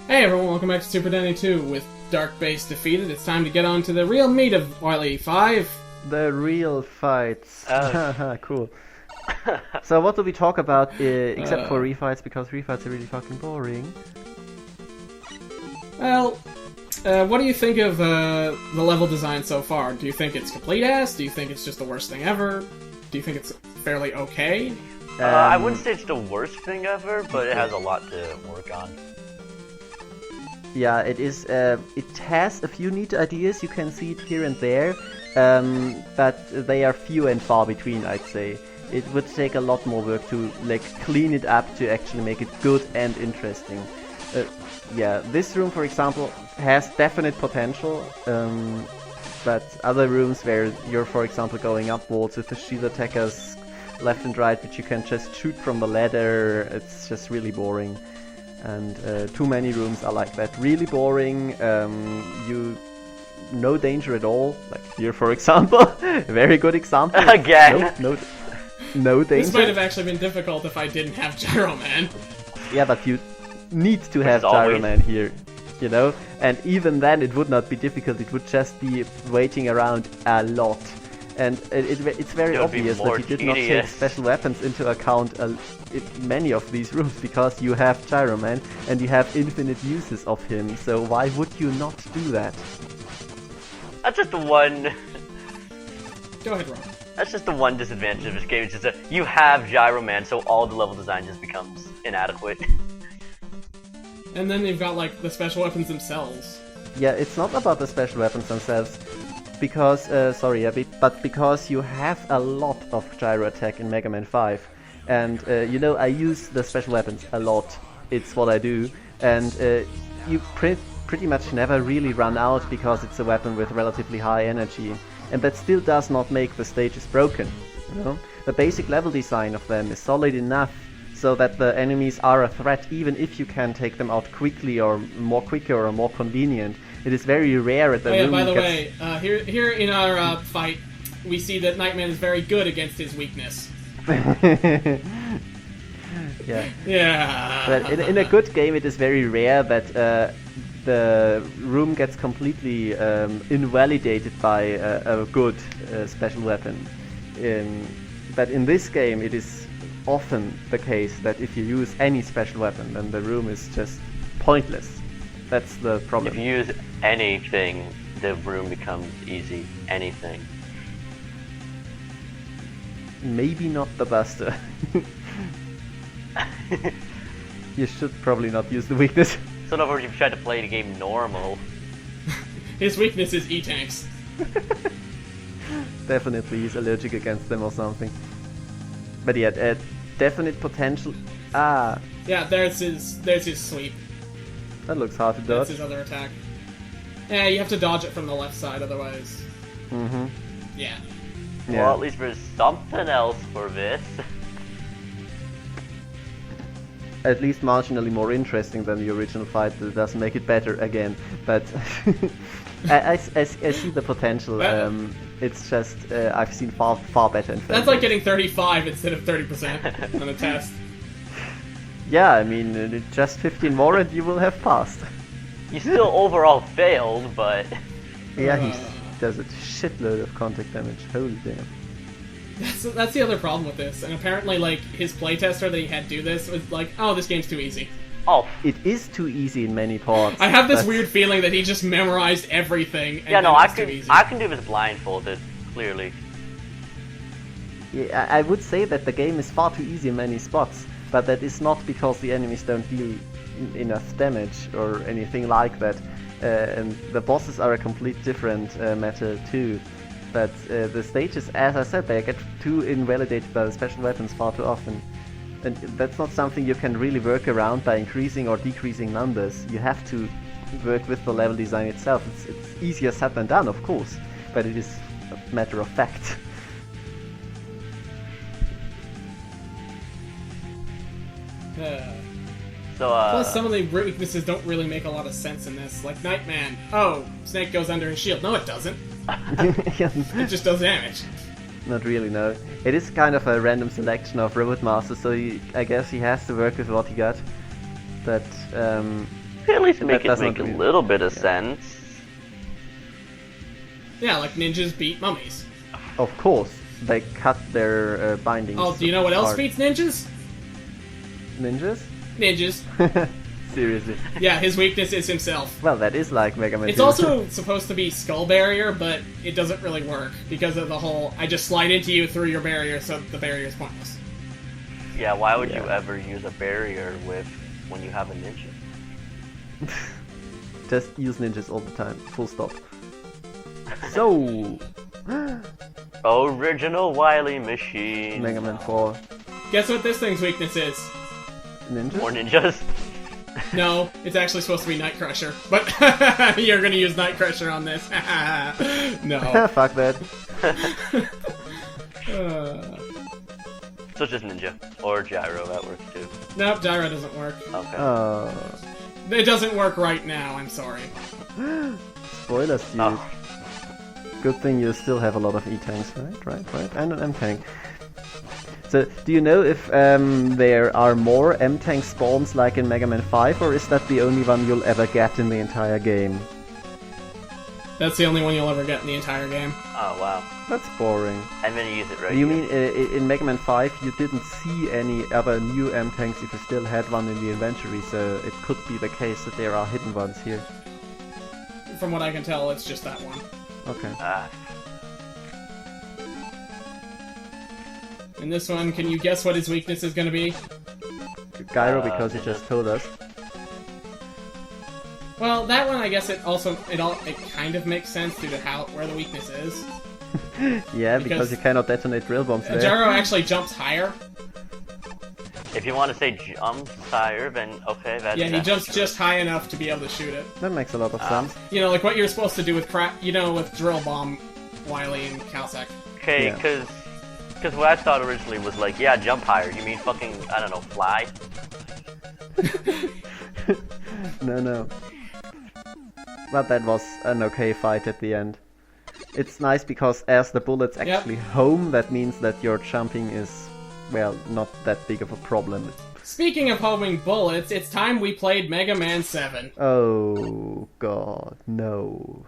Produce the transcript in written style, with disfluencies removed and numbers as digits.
Hey everyone, welcome back to SuperDanny2. With Dark Base defeated, it's time to get on to the real meat of Wily 5. The real fights. Cool. So what do we talk about except for refights, because refights are really fucking boring? Well, what do you think of the level design so far? Do you think it's complete ass? Do you think it's just the worst thing ever? Do you think it's fairly okay? I wouldn't say it's the worst thing ever, but it has a lot to work on. Yeah, it is. It has a few neat ideas. You can see it here and there, but they are few and far between, I'd say. It would take a lot more work to clean it up to actually make it good and interesting. Yeah, this room, for example, has definite potential, but other rooms where you're, for example, going upwards with the shield attackers left and right, which you can just shoot from the ladder, it's just really boring. And too many rooms are like that. Really boring, no danger at all, like here for example. A very good example. Again! No danger. This might have actually been difficult if I didn't have Gyro Man. Yeah, but you need to have Gyro Man here, you know? And even then it would not be difficult, it would just be waiting around a lot. And it's very obvious that you did not take special weapons into account in many of these rooms, because you have Gyro Man and you have infinite uses of him, so why would you not do that? That's just the one... Go ahead, Rob. That's just the one disadvantage of this game, it's just that you have Gyro Man, so all the level design just becomes inadequate. And then you've got, like, the special weapons themselves. Yeah, it's not about the special weapons themselves. Because, but because you have a lot of gyro attack in Mega Man 5. And, you know, I use the special weapons a lot. It's what I do. And you pretty much never really run out, because it's a weapon with relatively high energy. And that still does not make the stages broken, you know? The basic level design of them is solid enough so that the enemies are a threat, even if you can take them out quickly or more convenient. It is very rare at the room. By the way, here in our fight, we see that Nightman is very good against his weakness. Yeah. Yeah. But in a good game, it is very rare that the room gets completely invalidated by a good special weapon. But in this game, it is often the case that if you use any special weapon, then the room is just pointless. That's the problem. If you use anything, the room becomes easy. Anything. Maybe not the Buster. You should probably not use the weakness. So in other words, if you try to play the game normal... His weakness is E-Tanks. Definitely he's allergic against them or something. But yeah, definite potential... Ah. Yeah, there's his sweep. That looks hard to dodge. That's his other attack. Yeah, you have to dodge it from the left side, otherwise... Mm-hmm. Yeah. Well, at least there's something else for this. At least marginally more interesting than the original fight. That doesn't make it better again, but I see the potential. It's just I've seen far better in That's like getting 35 instead of 30% on a test. Yeah, I mean, just 15 more and you will have passed. You still overall failed, but... Yeah, he does a shitload of contact damage. Holy damn. That's the other problem with this, and apparently, like, his playtester that he had do this was like, oh, this game's too easy. Oh. It is too easy in many parts. I have this weird feeling that he just memorized everything, and I can do this blindfolded, clearly. Yeah, I would say that the game is far too easy in many spots, but that is not because the enemies don't deal enough damage or anything like that. And the bosses are a complete different matter too. But the stages, as I said, they get too invalidated by the special weapons far too often. And that's not something you can really work around by increasing or decreasing numbers. You have to work with the level design itself. It's easier said than done, of course, but it is a matter of fact. Plus, some of the weaknesses don't really make a lot of sense in this. Like Nightman. Oh, Snake goes under his shield. No, it doesn't. It just does damage. Not really, no. It is kind of a random selection of Robot Masters, so I guess he has to work with what he got. But At least make it does make a not really- little bit of sense. Yeah, like ninjas beat mummies. Of course, they cut their bindings. Oh, do you know what else apart. beats ninjas? Ninjas? Ninjas. Seriously. Yeah, his weakness is himself. Well, that is like Mega Man It's 2. also supposed to be skull barrier, but it doesn't really work because of the whole I just slide into you through your barrier, so the barrier is pointless. Yeah, why would you Yeah. ever use a barrier when you have a ninja? Just use ninjas all the time. Full stop. So, Original Wily Machine. Mega Man 4 Guess what this thing's weakness is? ninjas. More ninjas. No, it's actually supposed to be Night Crusher, but you're gonna use Night Crusher on this. No. Fuck that. So just ninja or gyro, that works too. Nope, gyro doesn't work. Okay. It doesn't work right now, I'm sorry. Spoilers, dude. Oh. Good thing you still have a lot of E-tanks, right? And an M-tank. So, do you know if there are more M-tank spawns like in Mega Man 5, or is that the only one you'll ever get in the entire game? That's the only one you'll ever get in the entire game. Oh wow. That's boring. I'm gonna use it right You here. mean in Mega Man 5 you didn't see any other new M-tanks if you still had one in the inventory, so it could be the case that there are hidden ones here. From what I can tell, it's just that one. Okay. In this one, can you guess what his weakness is gonna be? Gyro, because you just told us. Well, that one, I guess it kind of makes sense due to where the weakness is. Yeah, Because- because you cannot detonate drill bombs there. Gyro actually jumps higher. If you want to say jumps higher, then okay, that's... Yeah, he that's jumps true. just high enough to be able to shoot it. That makes a lot of sense. You know, like what you're supposed to do with with Drill Bomb, Wily, and Calsec. Okay, Yeah. because what I thought originally was like, yeah, jump higher. You mean fucking, I don't know, fly? No. But that was an okay fight at the end. It's nice because as the bullets actually home, that means that your jumping is, well, not that big of a problem. Speaking of homing bullets, it's time we played Mega Man 7. Oh god, no.